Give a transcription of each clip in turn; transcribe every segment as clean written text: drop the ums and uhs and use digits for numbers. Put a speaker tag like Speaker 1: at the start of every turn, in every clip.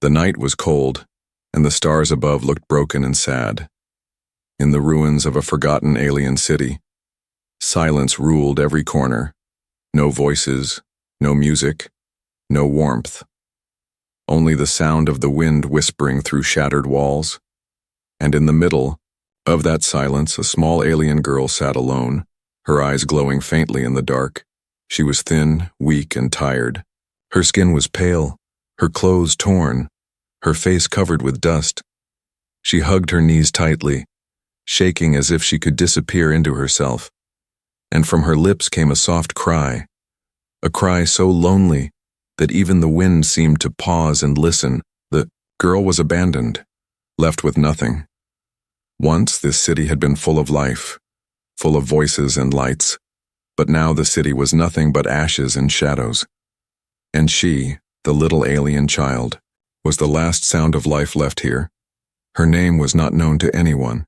Speaker 1: The night was cold, and the stars above looked broken and sad. In the ruins of a forgotten alien city, silence ruled every corner. No voices, no music, no warmth. Only the sound of the wind whispering through shattered walls. And in the middle of that silence, a small alien girl sat alone, her eyes glowing faintly in the dark. She was thin, weak, and tired. Her skin was pale, her clothes torn, her face covered with dust. She hugged her knees tightly, shaking as if she could disappear into herself. And from her lips came a soft cry, a cry so lonely that even the wind seemed to pause and listen. The girl was abandoned, left with nothing. Once this city had been full of life, full of voices and lights, but now the city was nothing but ashes and shadows. And she, the little alien child, was the last sound of life left here. Her name was not known to anyone.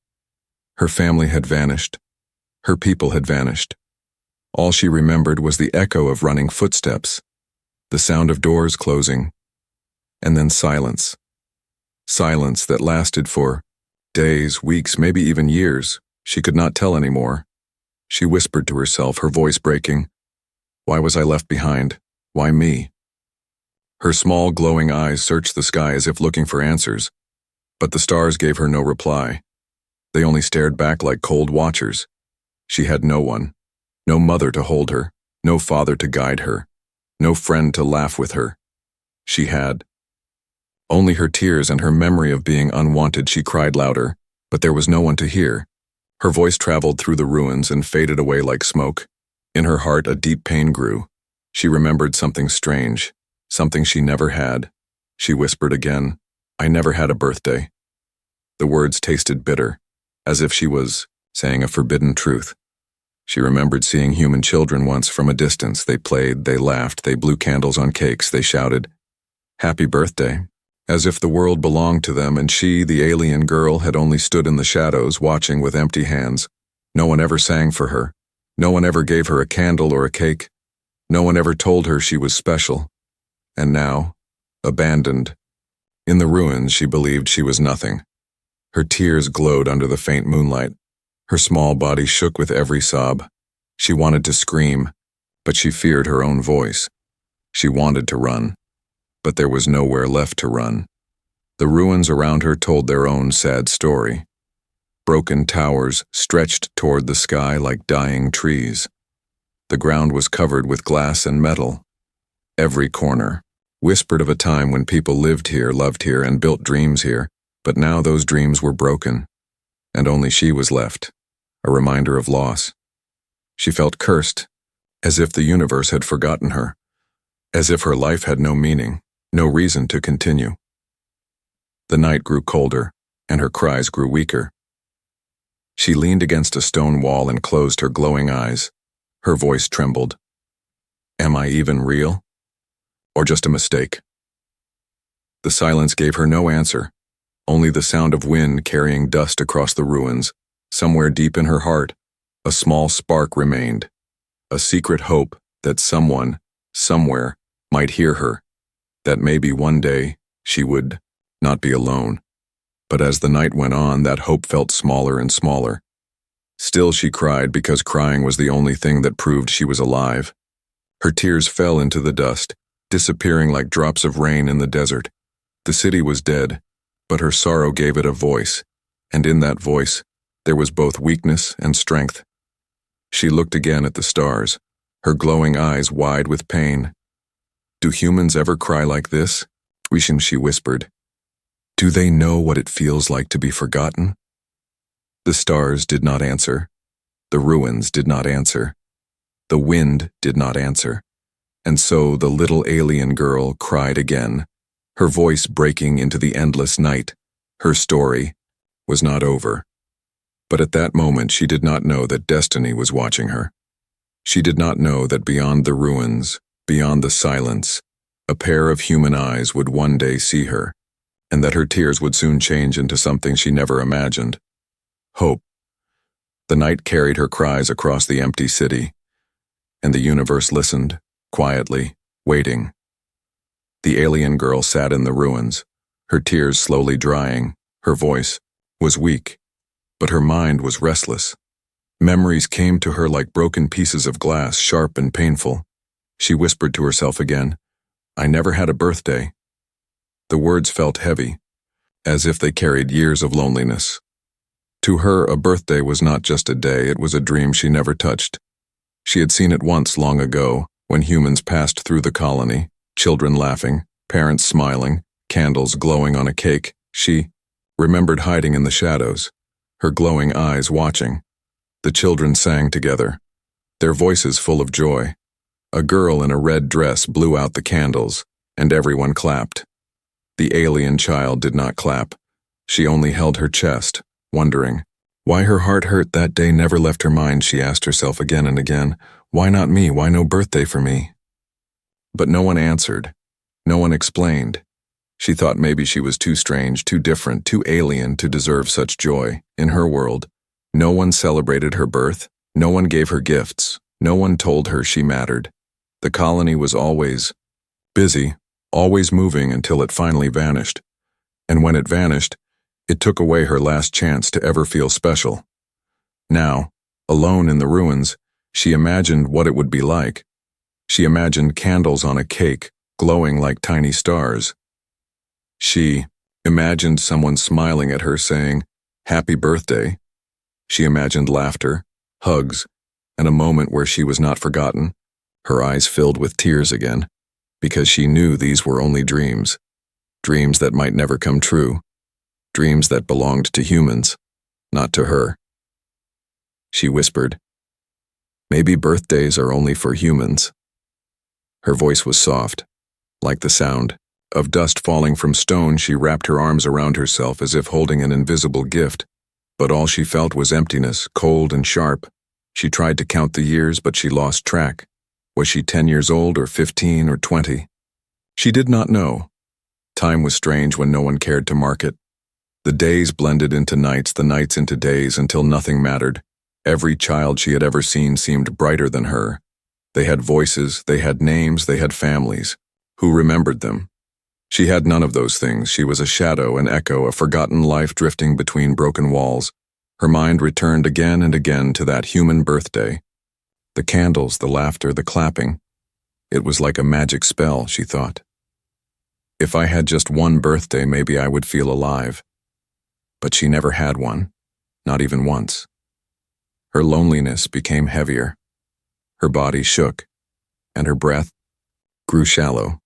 Speaker 1: Her family had vanished. Her people had vanished. All she remembered was the echo of running footsteps, the sound of doors closing, and then silence. Silence that lasted for days, weeks, maybe even years. She could not tell anymore. She whispered to herself, her voice breaking. Why was I left behind? Why me? Her small, glowing eyes searched the sky as if looking for answers, but the stars gave her no reply. They only stared back like cold watchers. She had no one, no mother to hold her, no father to guide her, no friend to laugh with her. She had only her tears and her memory of being unwanted. She cried louder, but there was no one to hear. Her voice traveled through the ruins and faded away like smoke. In her heart, a deep pain grew. She remembered something strange, something she never had. She whispered again, I never had a birthday. The words tasted bitter, as if she was saying a forbidden truth. She remembered seeing human children once from a distance. They played, they laughed, they blew candles on cakes, they shouted, Happy birthday, as if the world belonged to them, and she, the alien girl, had only stood in the shadows, watching with empty hands. No one ever sang for her. No one ever gave her a candle or a cake. No one ever told her she was special. And now, abandoned, in the ruins, she believed she was nothing. Her tears glowed under the faint moonlight. Her small body shook with every sob. She wanted to scream, but she feared her own voice. She wanted to run, but there was nowhere left to run. The ruins around her told their own sad story. Broken towers stretched toward the sky like dying trees. The ground was covered with glass and metal. Every corner whispered of a time when people lived here, loved here, and built dreams here, but now those dreams were broken, and only she was left, a reminder of loss. She felt cursed, as if the universe had forgotten her, as if her life had no meaning, no reason to continue. The night grew colder, and her cries grew weaker. She leaned against a stone wall and closed her glowing eyes. Her voice trembled. Am I even real? Or just a mistake? The silence gave her no answer, only the sound of wind carrying dust across the ruins. Somewhere deep in her heart, a small spark remained, a secret hope that someone, somewhere, might hear her, that maybe one day she would not be alone. But as the night went on, that hope felt smaller and smaller. Still she cried because crying was the only thing that proved she was alive. Her tears fell into the dust, disappearing like drops of rain in the desert. The city was dead, but her sorrow gave it a voice, and in that voice, there was both weakness and strength. She looked again at the stars, her glowing eyes wide with pain. Do humans ever cry like this? She whispered. Do they know what it feels like to be forgotten? The stars did not answer. The ruins did not answer. The wind did not answer. And so the little alien girl cried again, her voice breaking into the endless night. Her story was not over. But at that moment she did not know that destiny was watching her. She did not know that beyond the ruins, beyond the silence, a pair of human eyes would one day see her, and that her tears would soon change into something she never imagined. Hope. The night carried her cries across the empty city, and the universe listened, quietly, waiting. The alien girl sat in the ruins, her tears slowly drying. Her voice was weak, but her mind was restless. Memories came to her like broken pieces of glass, sharp and painful. She whispered to herself again, "I never had a birthday." The words felt heavy, as if they carried years of loneliness. To her, a birthday was not just a day, it was a dream she never touched. She had seen it once long ago, when humans passed through the colony, children laughing, parents smiling, candles glowing on a cake. She remembered hiding in the shadows, her glowing eyes watching. The children sang together, their voices full of joy. A girl in a red dress blew out the candles, and everyone clapped. The alien child did not clap. She only held her chest, wondering. Why her heart hurt that day never left her mind, she asked herself again and again. Why not me? Why no birthday for me? But no one answered. No one explained. She thought maybe she was too strange, too different, too alien to deserve such joy. In her world, no one celebrated her birth. No one gave her gifts. No one told her she mattered. The colony was always busy, always moving until it finally vanished. And when it vanished, it took away her last chance to ever feel special. Now, alone in the ruins, she imagined what it would be like. She imagined candles on a cake, glowing like tiny stars. She imagined someone smiling at her saying, "Happy birthday." She imagined laughter, hugs, and a moment where she was not forgotten. Her eyes filled with tears again, because she knew these were only dreams. Dreams that might never come true. Dreams that belonged to humans, not to her. She whispered, "Maybe birthdays are only for humans." Her voice was soft, like the sound of dust falling from stone. She wrapped her arms around herself as if holding an invisible gift, but all she felt was emptiness, cold and sharp. She tried to count the years, but she lost track. Was she 10 years old or 15 or 20? She did not know. Time was strange when no one cared to mark it. The days blended into nights, the nights into days, until nothing mattered. Every child she had ever seen seemed brighter than her. They had voices, they had names, they had families. Who remembered them? She had none of those things. She was a shadow, an echo, a forgotten life drifting between broken walls. Her mind returned again and again to that human birthday. The candles, the laughter, the clapping. It was like a magic spell, she thought. If I had just one birthday, maybe I would feel alive. But she never had one, not even once. Her loneliness became heavier. Her body shook, and her breath grew shallow.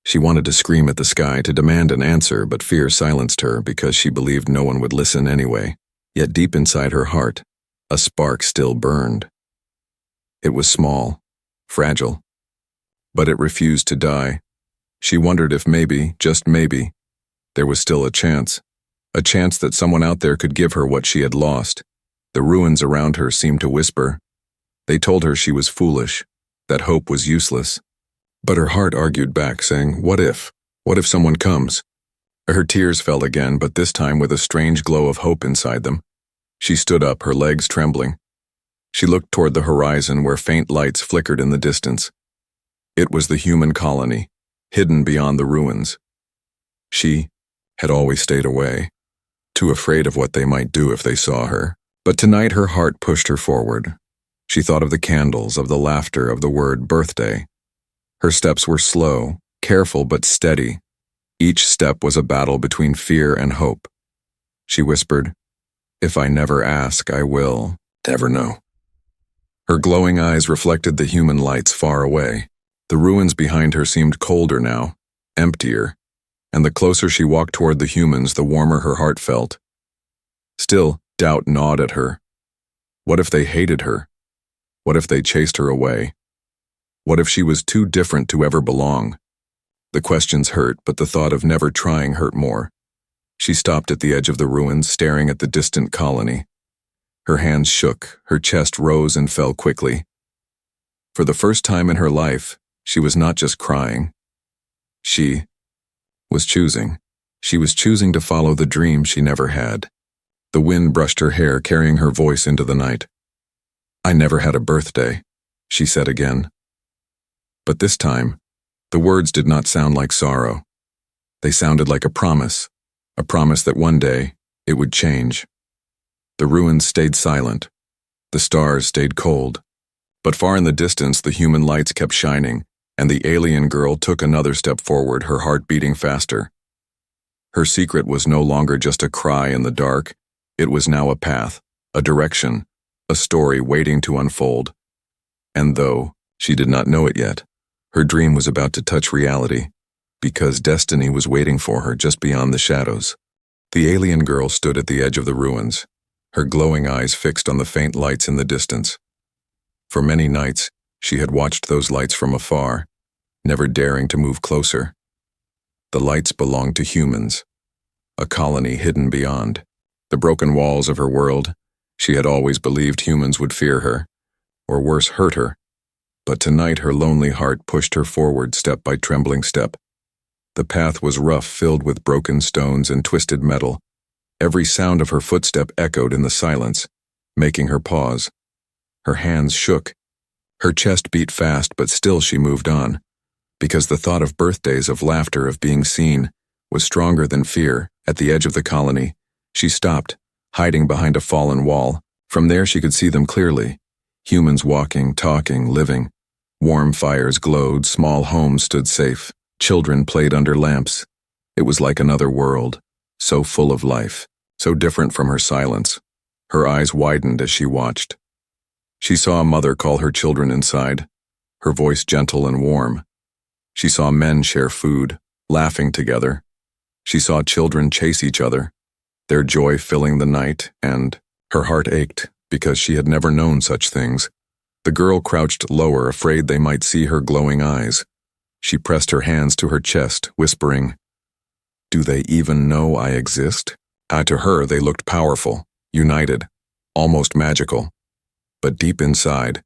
Speaker 1: She wanted to scream at the sky, to demand an answer, but fear silenced her because she believed no one would listen anyway. Yet deep inside her heart, a spark still burned. It was small, fragile, but it refused to die. She wondered if maybe, just maybe, there was still a chance that someone out there could give her what she had lost. The ruins around her seemed to whisper. They told her she was foolish, that hope was useless. But her heart argued back, saying, what if? What if someone comes? Her tears fell again, but this time with a strange glow of hope inside them. She stood up, her legs trembling. She looked toward the horizon where faint lights flickered in the distance. It was the human colony, hidden beyond the ruins. She had always stayed away, too afraid of what they might do if they saw her. But tonight her heart pushed her forward. She thought of the candles, of the laughter, of the word birthday. Her steps were slow, careful but steady. Each step was a battle between fear and hope. She whispered, "If I never ask, I will never know." Her glowing eyes reflected the human lights far away. The ruins behind her seemed colder now, emptier, and the closer she walked toward the humans, the warmer her heart felt. Still, doubt gnawed at her. What if they hated her? What if they chased her away? What if she was too different to ever belong? The questions hurt, but the thought of never trying hurt more. She stopped at the edge of the ruins, staring at the distant colony. Her hands shook, her chest rose and fell quickly. For the first time in her life, she was not just crying. She was choosing. She was choosing to follow the dream she never had. The wind brushed her hair, carrying her voice into the night. "I never had a birthday," she said again. But this time, the words did not sound like sorrow. They sounded like a promise that one day it would change. The ruins stayed silent. The stars stayed cold. But far in the distance, the human lights kept shining, and the alien girl took another step forward, her heart beating faster. Her secret was no longer just a cry in the dark. It was now a path, a direction, a story waiting to unfold. And though she did not know it yet, her dream was about to touch reality, because destiny was waiting for her just beyond the shadows. The alien girl stood at the edge of the ruins, her glowing eyes fixed on the faint lights in the distance. For many nights, she had watched those lights from afar, never daring to move closer. The lights belonged to humans, a colony hidden beyond the broken walls of her world. She had always believed humans would fear her, or worse, hurt her. But tonight her lonely heart pushed her forward step by trembling step. The path was rough, filled with broken stones and twisted metal. Every sound of her footstep echoed in the silence, making her pause. Her hands shook. Her chest beat fast, but still she moved on, because the thought of birthdays, of laughter, of being seen, was stronger than fear. At the edge of the colony, she stopped, hiding behind a fallen wall. From there she could see them clearly. Humans walking, talking, living. Warm fires glowed, small homes stood safe. Children played under lamps. It was like another world, so full of life, so different from her silence. Her eyes widened as she watched. She saw a mother call her children inside, her voice gentle and warm. She saw men share food, laughing together. She saw children chase each other, their joy filling the night, and her heart ached because she had never known such things. The girl crouched lower, afraid they might see her glowing eyes. She pressed her hands to her chest, whispering, "Do they even know I exist?" To her, they looked powerful, united, almost magical. But deep inside,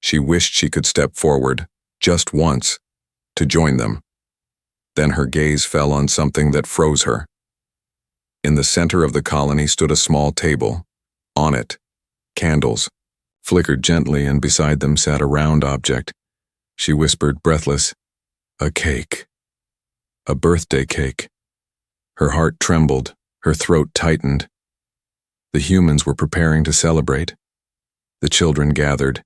Speaker 1: she wished she could step forward, just once, to join them. Then her gaze fell on something that froze her. In the center of the colony stood a small table. On it, candles flickered gently, and beside them sat a round object. She whispered, breathless, "A cake. A birthday cake." Her heart trembled, her throat tightened. The humans were preparing to celebrate. The children gathered,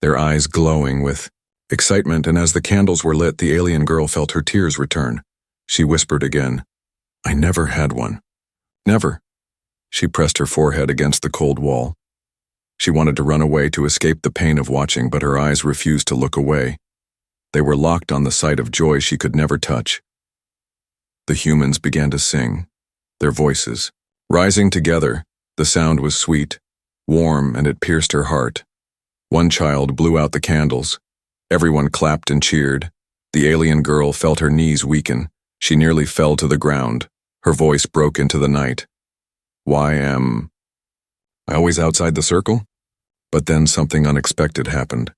Speaker 1: their eyes glowing with excitement, and as the candles were lit, the alien girl felt her tears return. She whispered again, "I never had one. Never." She pressed her forehead against the cold wall. She wanted to run away to escape the pain of watching, but her eyes refused to look away. They were locked on the sight of joy she could never touch. The humans began to sing, their voices rising together. The sound was sweet, warm, and it pierced her heart. One child blew out the candles. Everyone clapped and cheered. The alien girl felt her knees weaken. She nearly fell to the ground. Her voice broke into the night. "Why am I always outside the circle?" But then something unexpected happened.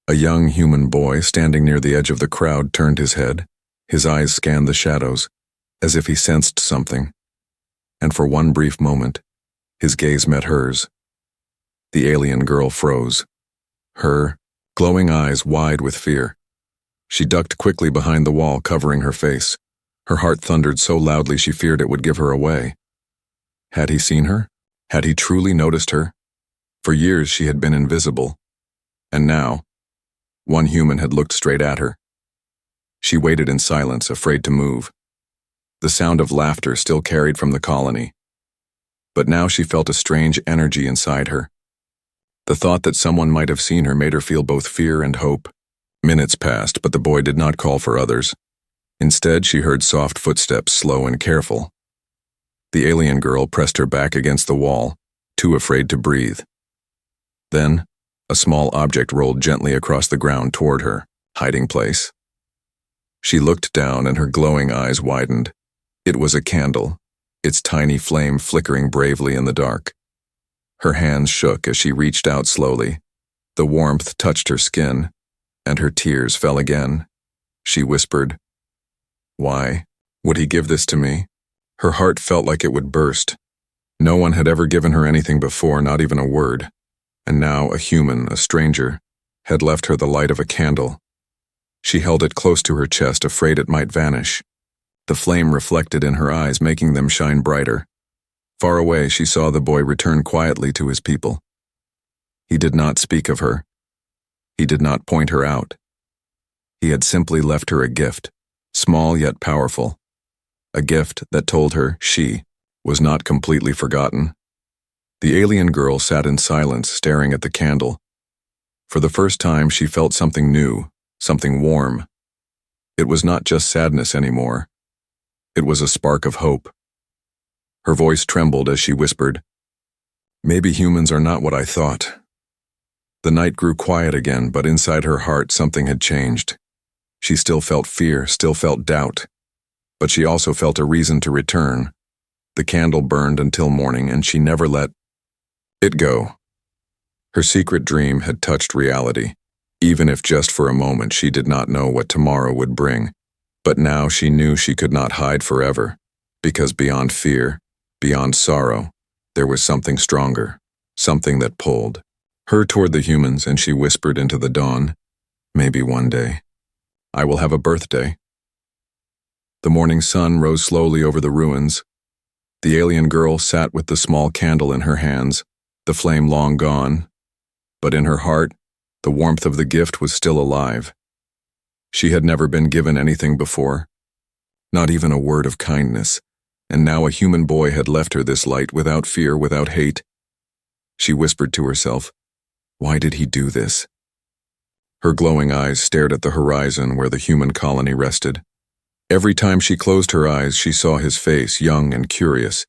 Speaker 1: A young human boy standing near the edge of the crowd turned his head. His eyes scanned the shadows, as if he sensed something. And for one brief moment, his gaze met hers. The alien girl froze, her glowing eyes wide with fear. She ducked quickly behind the wall, covering her face. Her heart thundered so loudly she feared it would give her away. Had he seen her? Had he truly noticed her? For years she had been invisible. And now, one human had looked straight at her. She waited in silence, afraid to move. The sound of laughter still carried from the colony. But now she felt a strange energy inside her. The thought that someone might have seen her made her feel both fear and hope. Minutes passed, but the boy did not call for others. Instead, she heard soft footsteps, slow and careful. The alien girl pressed her back against the wall, too afraid to breathe. Then, a small object rolled gently across the ground toward her hiding place. She looked down, and her glowing eyes widened. It was a candle, its tiny flame flickering bravely in the dark. Her hands shook as she reached out slowly. The warmth touched her skin, and her tears fell again. She whispered, "Why would he give this to me?" Her heart felt like it would burst. No one had ever given her anything before, not even a word. And now a human, a stranger, had left her the light of a candle. She held it close to her chest, afraid it might vanish. the flame reflected in her eyes, making them shine brighter. Far away, she saw the boy return quietly to his people. He did not speak of her. He did not point her out. He had simply left her a gift, small yet powerful. A gift that told her she was not completely forgotten. The alien girl sat in silence, staring at the candle. For the first time, she felt something new, something warm. It was not just sadness anymore. It was a spark of hope. Her voice trembled as she whispered, "Maybe humans are not what I thought." The night grew quiet again, but inside her heart something had changed. She still felt fear, still felt doubt, but she also felt a reason to return. The candle burned until morning, and she never let it go. Her secret dream had touched reality. Even if just for a moment, she did not know what tomorrow would bring. But now she knew she could not hide forever, because beyond fear, beyond sorrow, there was something stronger, something that pulled her toward the humans, and she whispered into the dawn, "Maybe one day, I will have a birthday." The morning sun rose slowly over the ruins. The alien girl sat with the small candle in her hands, the flame long gone, but in her heart, the warmth of the gift was still alive. She had never been given anything before, not even a word of kindness, and now a human boy had left her this light without fear, without hate. She whispered to herself, "Why did he do this?" Her glowing eyes stared at the horizon where the human colony rested. Every time she closed her eyes, she saw his face, young and curious.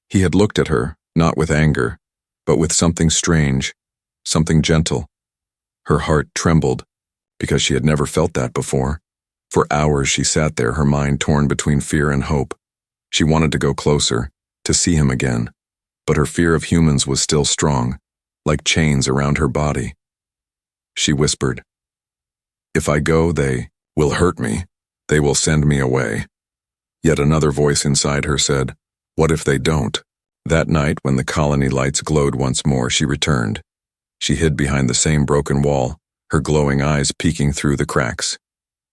Speaker 1: He had looked at her, not with anger, but with something strange, something gentle. Her heart trembled, because she had never felt that before. For hours she sat there, her mind torn between fear and hope. She wanted to go closer, to see him again, but her fear of humans was still strong, like chains around her body. She whispered, "If I go, they will hurt me. They will send me away." Yet another voice inside her said, "What if they don't?" That night, when the colony lights glowed once more, she returned. She hid behind the same broken wall, her glowing eyes peeking through the cracks.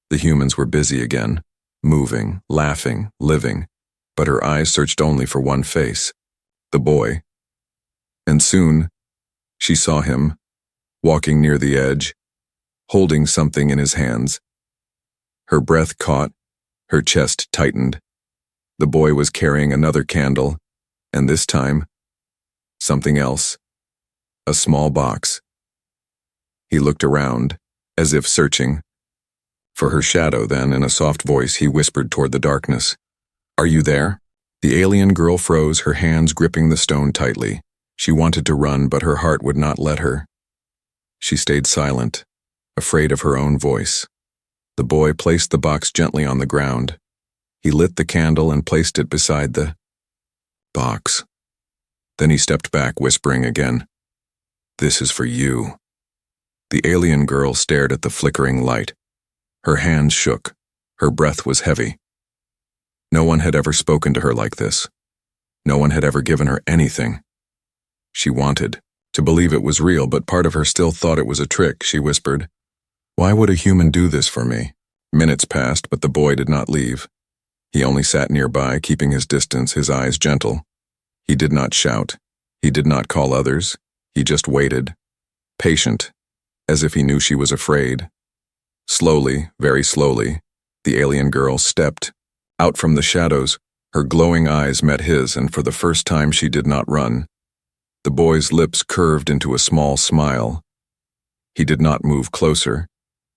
Speaker 1: The humans were busy again, moving, laughing, living, but her eyes searched only for one face, the boy. And soon, she saw him, walking near the edge, holding something in his hands. Her breath caught, her chest tightened. The boy was carrying another candle, and this time, something else, a small box. He looked around, as if searching for her shadow. Then, in a soft voice, he whispered toward the darkness, "Are you there?" The alien girl froze, her hands gripping the stone tightly. She wanted to run, but her heart would not let her. She stayed silent, afraid of her own voice. The boy placed the box gently on the ground. He lit the candle and placed it beside the box. Then he stepped back, whispering again, "This is for you." The alien girl stared at the flickering light. Her hands shook. Her breath was heavy. No one had ever spoken to her like this. No one had ever given her anything. She wanted to believe it was real, but part of her still thought it was a trick. She whispered, "Why would a human do this for me?" Minutes passed, but the boy did not leave. He only sat nearby, keeping his distance, his eyes gentle. He did not shout. He did not call others. He just waited, patient, as if he knew she was afraid. Slowly, very slowly, the alien girl stepped out from the shadows. Her glowing eyes met his, and for the first time she did not run. The boy's lips curved into a small smile. He did not move closer.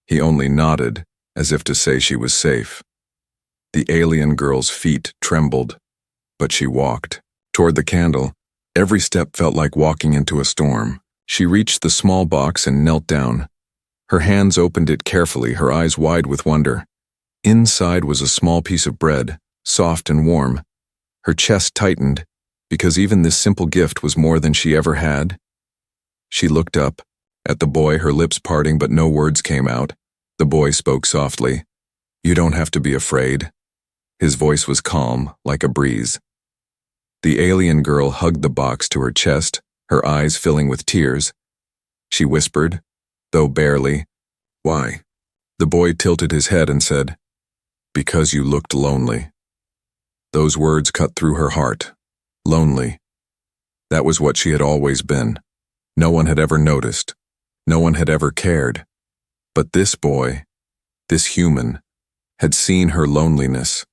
Speaker 1: He only nodded, as if to say she was safe. The alien girl's feet trembled, but she walked toward the candle. Every step felt like walking into a storm. She reached the small box and knelt down. Her hands opened it carefully, her eyes wide with wonder. Inside was a small piece of bread, soft and warm. Her chest tightened, because even this simple gift was more than she ever had. She looked up at the boy, her lips parting, but no words came out. The boy spoke softly, "You don't have to be afraid." His voice was calm, like a breeze. The alien girl hugged the box to her chest, her eyes filling with tears. She whispered, though barely, "Why?" The boy tilted his head and said, "Because you looked lonely." Those words cut through her heart. Lonely. That was what she had always been. No one had ever noticed. No one had ever cared. But this boy, this human, had seen her loneliness.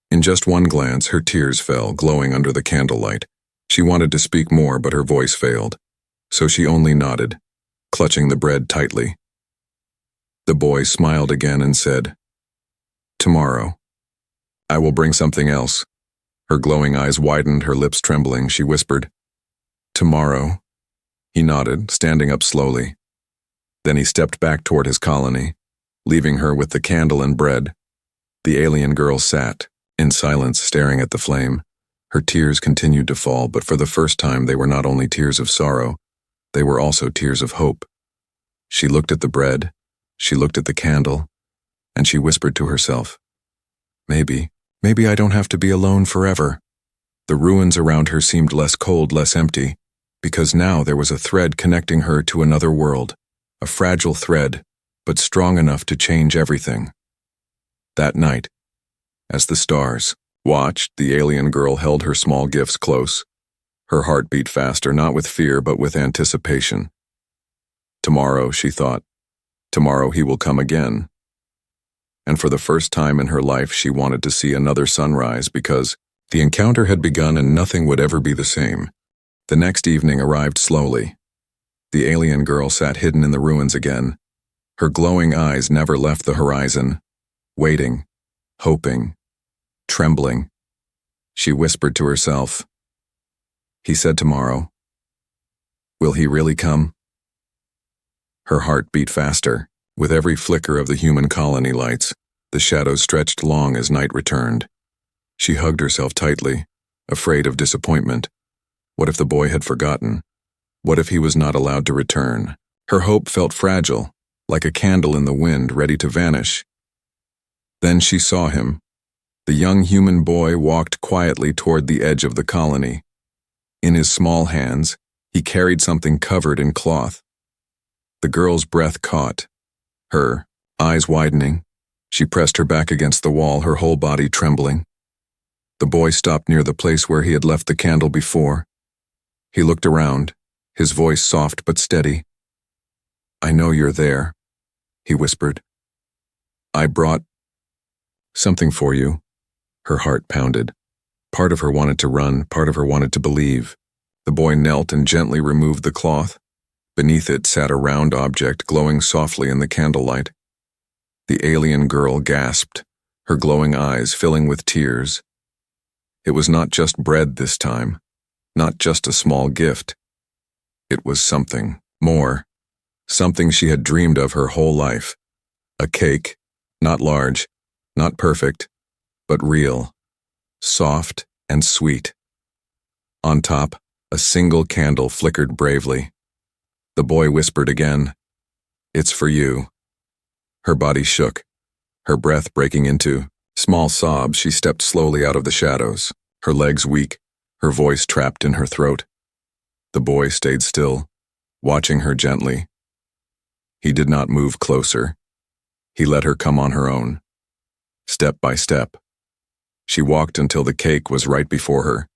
Speaker 1: In just one glance, her tears fell, glowing under the candlelight. She wanted to speak more, but her voice failed. So she only nodded, clutching the bread tightly. The boy smiled again and said, "Tomorrow. I will bring something else." Her glowing eyes widened, her lips trembling. She whispered, "Tomorrow." He nodded, standing up slowly. Then he stepped back toward his colony, leaving her with the candle and bread. The alien girl sat, in silence, staring at the flame. Her tears continued to fall, but for the first time they were not only tears of sorrow, they were also tears of hope. She looked at the bread, she looked at the candle, and she whispered to herself, maybe I don't have to be alone forever." The ruins around her seemed less cold, less empty, because now there was a thread connecting her to another world, a fragile thread, but strong enough to change everything. That night, as the stars watched, the alien girl held her small gifts close. Her heart beat faster, not with fear, but with anticipation. Tomorrow, she thought, tomorrow he will come again. And for the first time in her life, she wanted to see another sunrise because the encounter had begun and nothing would ever be the same. The next evening arrived slowly. The alien girl sat hidden in the ruins again. Her glowing eyes never left the horizon, waiting, hoping, trembling. She whispered to herself, "He said tomorrow. Will he really come?" Her heart beat faster. With every flicker of the human colony lights, the shadows stretched long as night returned. She hugged herself tightly, afraid of disappointment. What if the boy had forgotten? What if he was not allowed to return? Her hope felt fragile, like a candle in the wind, ready to vanish. Then she saw him. The young human boy walked quietly toward the edge of the colony. In his small hands, he carried something covered in cloth. The girl's breath caught. Her eyes widening, she pressed her back against the wall, her whole body trembling. The boy stopped near the place where he had left the candle before. He looked around, his voice soft but steady. "I know you're there," he whispered. "I brought something for you." Her heart pounded. Part of her wanted to run, part of her wanted to believe. The boy knelt and gently removed the cloth. Beneath it sat a round object glowing softly in the candlelight. The alien girl gasped, her glowing eyes filling with tears. It was not just bread this time, not just a small gift. It was something more, something she had dreamed of her whole life. A cake, not large, not perfect, but real, soft and sweet. On top, a single candle flickered bravely. The boy whispered again, "It's for you." Her body shook, her breath breaking into small sobs. She stepped slowly out of the shadows, her legs weak, her voice trapped in her throat. The boy stayed still, watching her gently. He did not move closer. He let her come on her own, step by step. She walked until the cake was right before her.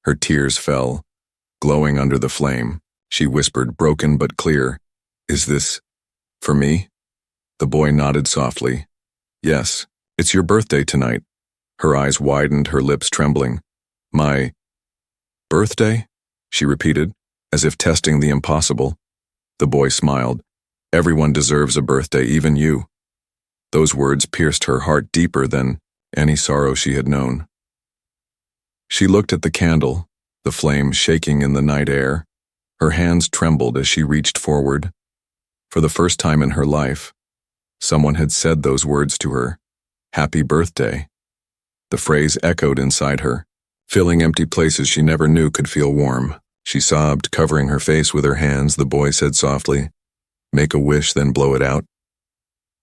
Speaker 1: Her tears fell, glowing under the flame. She whispered, broken but clear, "Is this for me?" The boy nodded softly. "Yes, it's your birthday tonight." Her eyes widened, her lips trembling. "My birthday?" she repeated, as if testing the impossible. The boy smiled. "Everyone deserves a birthday, even you." Those words pierced her heart deeper than any sorrow she had known. She looked at the candle, the flame shaking in the night air. Her hands trembled as she reached forward. For the first time in her life, someone had said those words to her, "Happy birthday." The phrase echoed inside her, filling empty places she never knew could feel warm. She sobbed, covering her face with her hands. The boy said softly, "Make a wish, then blow it out."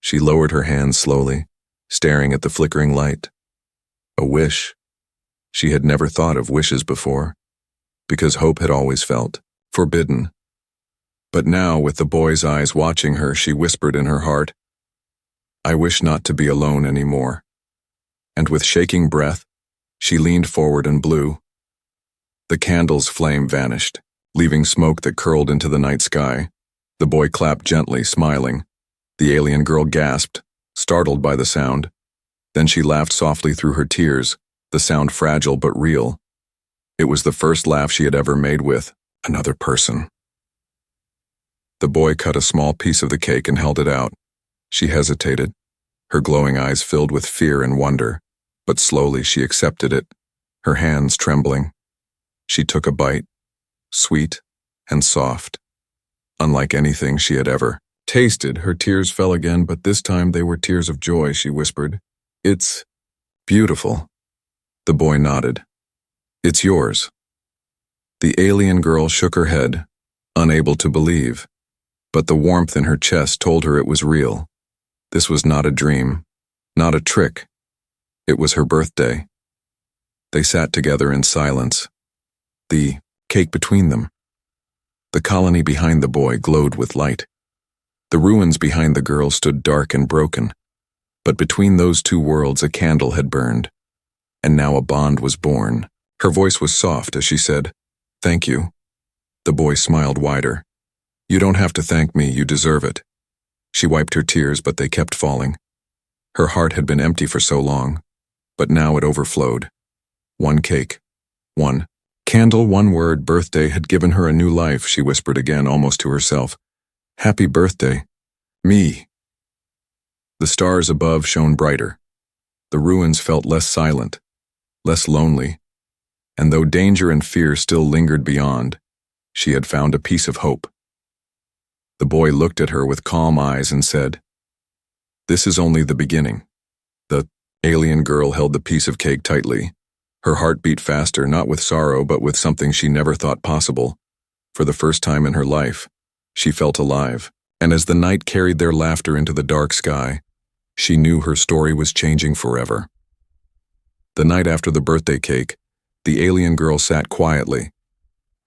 Speaker 1: She lowered her hands slowly, staring at the flickering light. A wish. She had never thought of wishes before, because hope had always felt forbidden. But now, with the boy's eyes watching her, she whispered in her heart, "I wish not to be alone anymore." And with shaking breath, She leaned forward and blew. The candle's flame vanished, leaving smoke that curled into the night sky. The boy clapped gently, smiling. The alien girl gasped, startled by the sound. Then she laughed softly through her tears, the sound fragile but real. It was the first laugh she had ever made with another person. The boy cut a small piece of the cake and held it out. She hesitated, her glowing eyes filled with fear and wonder, but slowly she accepted it, her hands trembling. She took a bite, sweet and soft. Unlike anything she had ever tasted, her tears fell again, but this time they were tears of joy, she whispered. It's beautiful. The boy nodded. It's yours. The alien girl shook her head, unable to believe, but the warmth in her chest told her it was real. This was not a dream, not a trick. It was her birthday. They sat together in silence, the cake between them. The colony behind the boy glowed with light. The ruins behind the girl stood dark and broken, but between those two worlds a candle had burned, and now a bond was born. Her voice was soft as she said, "Thank you." The boy smiled wider. "You don't have to thank me, you deserve it." She wiped her tears, but they kept falling. Her heart had been empty for so long, but now it overflowed. One cake, one candle, one word, birthday had given her a new life, she whispered again, almost to herself. "Happy birthday, me." The stars above shone brighter. The ruins felt less silent, less lonely, and though danger and fear still lingered beyond, she had found a piece of hope. The boy looked at her with calm eyes and said, "This is only the beginning." The alien girl held the piece of cake tightly. Her heart beat faster, not with sorrow, but with something she never thought possible. For the first time in her life, she felt alive, and as the night carried their laughter into the dark sky, she knew her story was changing forever. The night after the birthday cake, the alien girl sat quietly.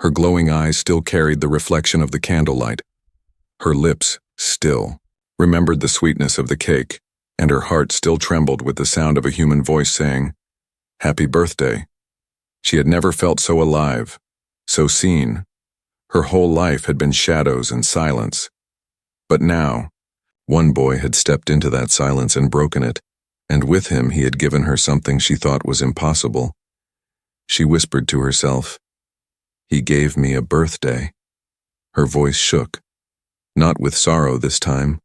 Speaker 1: Her glowing eyes still carried the reflection of the candlelight. Her lips, still, remembered the sweetness of the cake, and her heart still trembled with the sound of a human voice saying, "Happy birthday." She had never felt so alive, so seen. Her whole life had been shadows and silence. But now, one boy had stepped into that silence and broken it, and with him he had given her something she thought was impossible. She whispered to herself, "He gave me a birthday." Her voice shook, not with sorrow this time,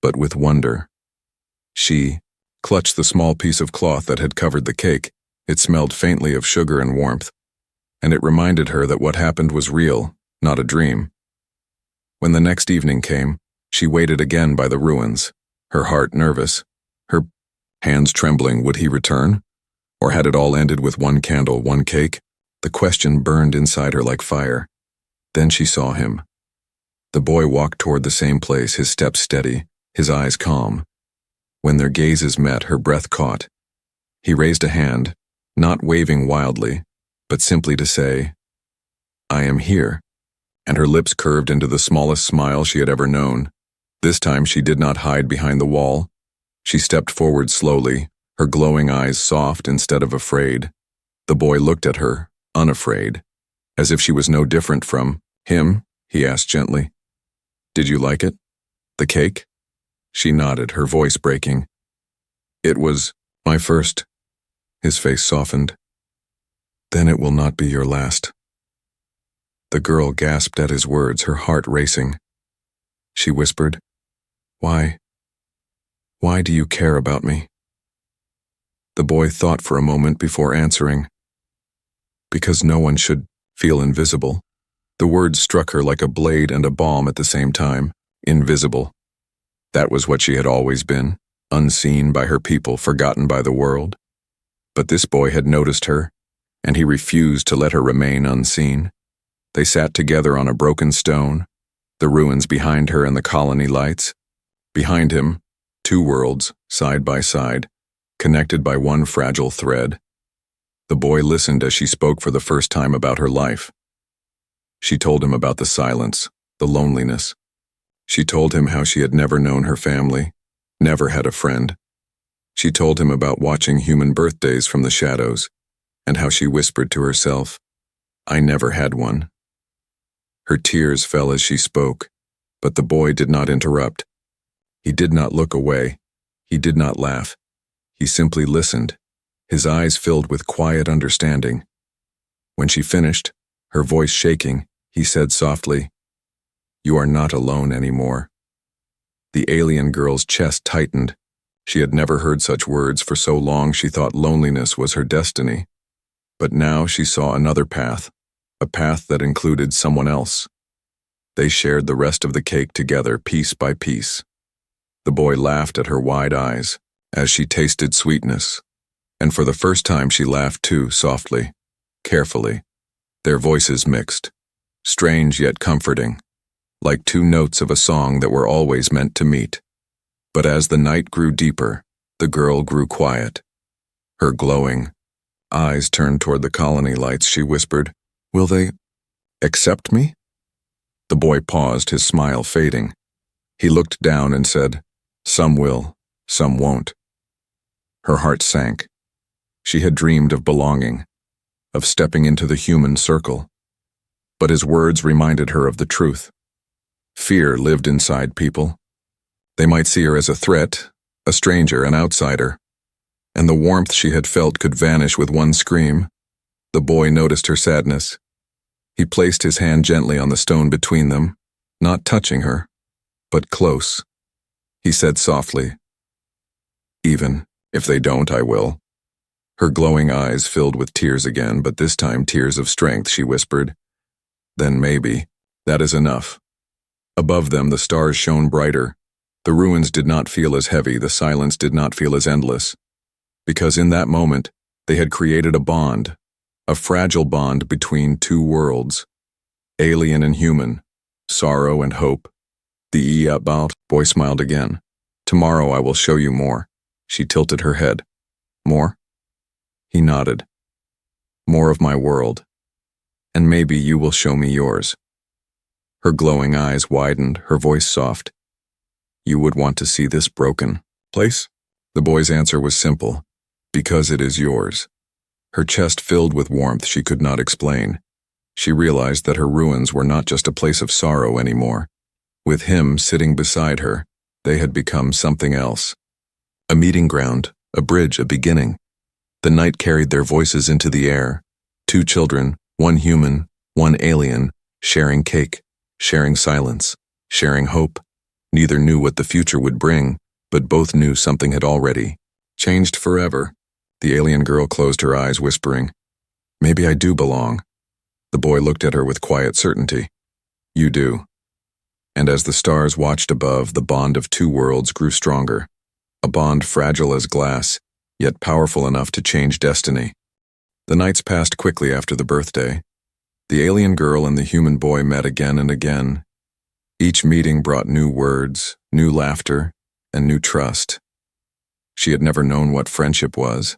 Speaker 1: but with wonder. She clutched the small piece of cloth that had covered the cake. It smelled faintly of sugar and warmth, and it reminded her that what happened was real, not a dream. When the next evening came, she waited again by the ruins, her heart nervous, her hands trembling. Would he return? Or had it all ended with one candle, one cake? The question burned inside her like fire. Then she saw him. The boy walked toward the same place, his steps steady, his eyes calm. When their gazes met, her breath caught. He raised a hand, not waving wildly, but simply to say, "I am here," and her lips curved into the smallest smile she had ever known. This time she did not hide behind the wall. She stepped forward slowly, her glowing eyes soft instead of afraid. The boy looked at her, unafraid, as if she was no different from him. He asked gently, "Did you like it? The cake?" She nodded, her voice breaking. "It was my first." His face softened. "Then it will not be your last." The girl gasped at his words, her heart racing. She whispered, Why do you care about me?" The boy thought for a moment before answering, "Because no one should feel invisible." The words struck her like a blade and a balm at the same time. Invisible. That was what she had always been, unseen by her people, forgotten by the world. But this boy had noticed her, and he refused to let her remain unseen. They sat together on a broken stone, the ruins behind her and the colony lights. Behind him, two worlds, side by side, connected by one fragile thread. The boy listened as she spoke for the first time about her life. She told him about the silence, the loneliness. She told him how she had never known her family, never had a friend. She told him about watching human birthdays from the shadows, and how she whispered to herself, "I never had one." Her tears fell as she spoke, but the boy did not interrupt. He did not look away. He did not laugh. He simply listened, his eyes filled with quiet understanding. When she finished, her voice shaking, he said softly, "You are not alone anymore." The alien girl's chest tightened. She had never heard such words. For so long she thought loneliness was her destiny. But now she saw another path, a path that included someone else. They shared the rest of the cake together, piece by piece. The boy laughed at her wide eyes as she tasted sweetness, and for the first time she laughed too, softly, carefully. Their voices mixed, strange yet comforting, like two notes of a song that were always meant to meet. But as the night grew deeper, the girl grew quiet. Her glowing eyes turned toward the colony lights. She whispered, "Will they accept me?" The boy paused, his smile fading. He looked down and said, "Some will, some won't." Her heart sank. She had dreamed of belonging, of stepping into the human circle. But his words reminded her of the truth. Fear lived inside people. They might see her as a threat, a stranger, an outsider, and the warmth she had felt could vanish with one scream. The boy noticed her sadness. He placed his hand gently on the stone between them, not touching her, but close. He said softly, "Even if they don't, I will." Her glowing eyes filled with tears again, but this time tears of strength. She whispered, "Then maybe that is enough." Above them, the stars shone brighter. The ruins did not feel as heavy, the silence did not feel as endless. Because in that moment, they had created a bond, a fragile bond between two worlds, alien and human, sorrow and hope. The about boy smiled again. "Tomorrow I will show you more." She tilted her head. "More?" He nodded. "More of my world. And maybe you will show me yours." Her glowing eyes widened, her voice soft. "You would want to see this broken place?" The boy's answer was simple. "Because it is yours." Her chest filled with warmth she could not explain. She realized that her ruins were not just a place of sorrow anymore. With him sitting beside her, they had become something else. A meeting ground, a bridge, a beginning. The night carried their voices into the air. Two children, one human, one alien, sharing cake, sharing silence, sharing hope. Neither knew what the future would bring, but both knew something had already changed forever. The alien girl closed her eyes, whispering, "Maybe I do belong." The boy looked at her with quiet certainty. "You do." And as the stars watched above, the bond of two worlds grew stronger. A bond fragile as glass, yet powerful enough to change destiny. The nights passed quickly after the birthday. The alien girl and the human boy met again and again. Each meeting brought new words, new laughter, and new trust. She had never known what friendship was,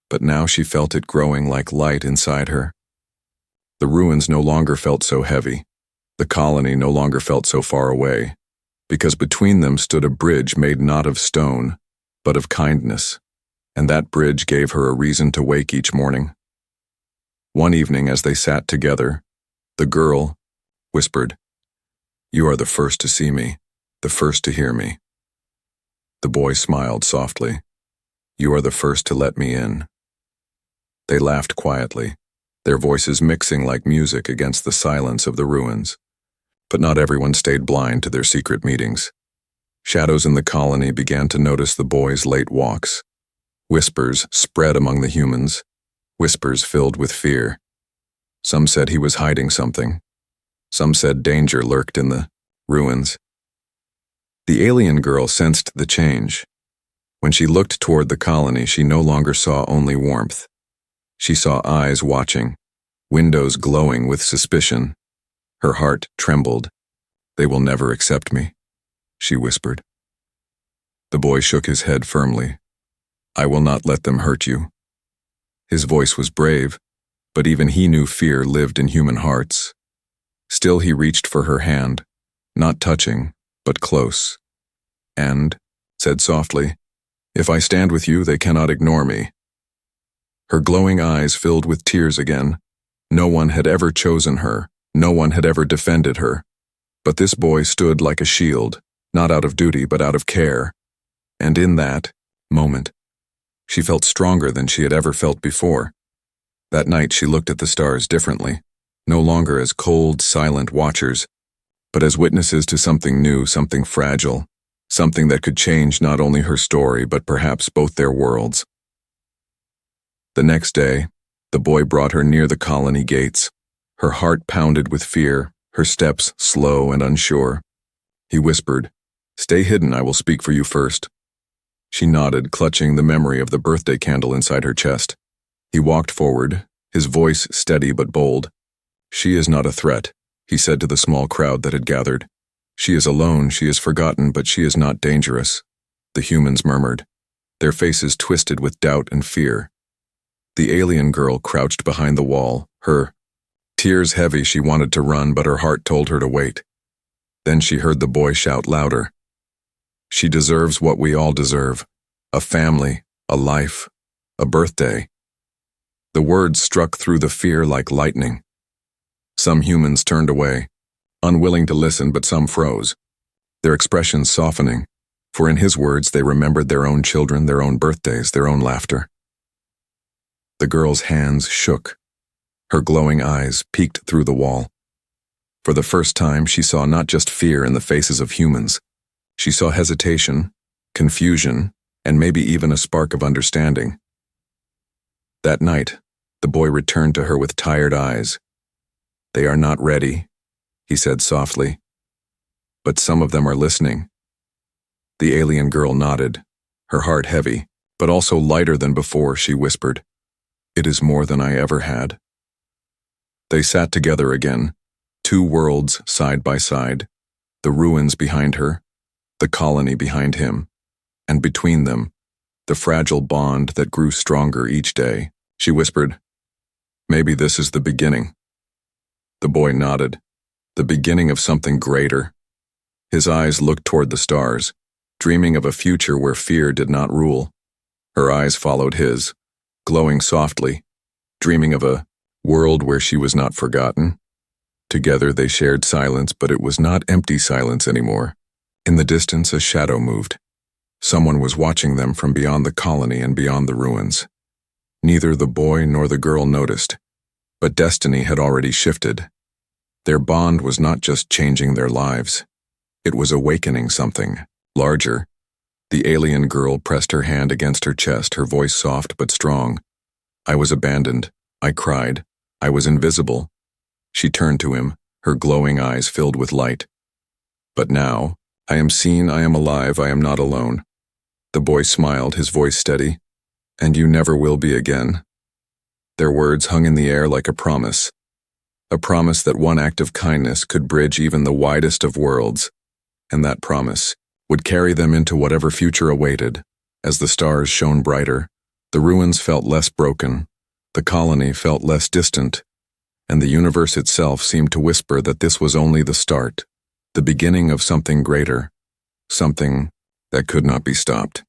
Speaker 1: but now she felt it growing like light inside her. The ruins no longer felt so heavy. The colony no longer felt so far away, because between them stood a bridge made not of stone, but of kindness, and that bridge gave her a reason to wake each morning. One evening, as they sat together, the girl whispered, "You are the first to see me, the first to hear me." The boy smiled softly. "You are the first to let me in." They laughed quietly, their voices mixing like music against the silence of the ruins. But not everyone stayed blind to their secret meetings. Shadows in the colony began to notice the boy's late walks. Whispers spread among the humans, whispers filled with fear. Some said he was hiding something. Some said danger lurked in the ruins. The alien girl sensed the change. When she looked toward the colony, she no longer saw only warmth. She saw eyes watching, windows glowing with suspicion. Her heart trembled. "They will never accept me," she whispered. The boy shook his head firmly. "I will not let them hurt you." His voice was brave, but even he knew fear lived in human hearts. Still he reached for her hand, not touching, but close, and said softly, "If I stand with you, they cannot ignore me." Her glowing eyes filled with tears again. No one had ever chosen her. No one had ever defended her. But this boy stood like a shield, not out of duty but out of care. And in that moment, she felt stronger than she had ever felt before. That night she looked at the stars differently, no longer as cold, silent watchers, but as witnesses to something new, something fragile, something that could change not only her story but perhaps both their worlds. The next day, the boy brought her near the colony gates. Her heart pounded with fear, her steps slow and unsure. He whispered, "Stay hidden, I will speak for you first." She nodded, clutching the memory of the birthday candle inside her chest. He walked forward, his voice steady but bold. "She is not a threat," he said to the small crowd that had gathered. "She is alone, she is forgotten, but she is not dangerous," the humans murmured, their faces twisted with doubt and fear. The alien girl crouched behind the wall, her tears heavy. She wanted to run, but her heart told her to wait. Then she heard the boy shout louder. "She deserves what we all deserve. A family, a life, a birthday." The words struck through the fear like lightning. Some humans turned away, unwilling to listen, but some froze, their expressions softening, for in his words they remembered their own children, their own birthdays, their own laughter. The girl's hands shook. Her glowing eyes peeked through the wall. For the first time, she saw not just fear in the faces of humans. She saw hesitation, confusion, and maybe even a spark of understanding. That night, the boy returned to her with tired eyes. "They are not ready," he said softly. "But some of them are listening." The alien girl nodded, her heart heavy, but also lighter than before. She whispered, "It is more than I ever had." They sat together again, two worlds side by side, the ruins behind her, the colony behind him, and between them, the fragile bond that grew stronger each day. She whispered, "Maybe this is the beginning." The boy nodded, the beginning of something greater. His eyes looked toward the stars, dreaming of a future where fear did not rule. Her eyes followed his, glowing softly, dreaming of a world where she was not forgotten. Together they shared silence, but it was not empty silence anymore. In the distance, a shadow moved. Someone was watching them from beyond the colony and beyond the ruins. Neither the boy nor the girl noticed, but destiny had already shifted. Their bond was not just changing their lives. It was awakening something larger. The alien girl pressed her hand against her chest, her voice soft but strong. "I was abandoned. I cried. I was invisible." She turned to him, her glowing eyes filled with light. "But now, I am seen, I am alive, I am not alone." The boy smiled, his voice steady. "And you never will be again." Their words hung in the air like a promise that one act of kindness could bridge even the widest of worlds, and that promise would carry them into whatever future awaited. As the stars shone brighter, the ruins felt less broken, the colony felt less distant, and the universe itself seemed to whisper that this was only the start, the beginning of something greater, something that could not be stopped.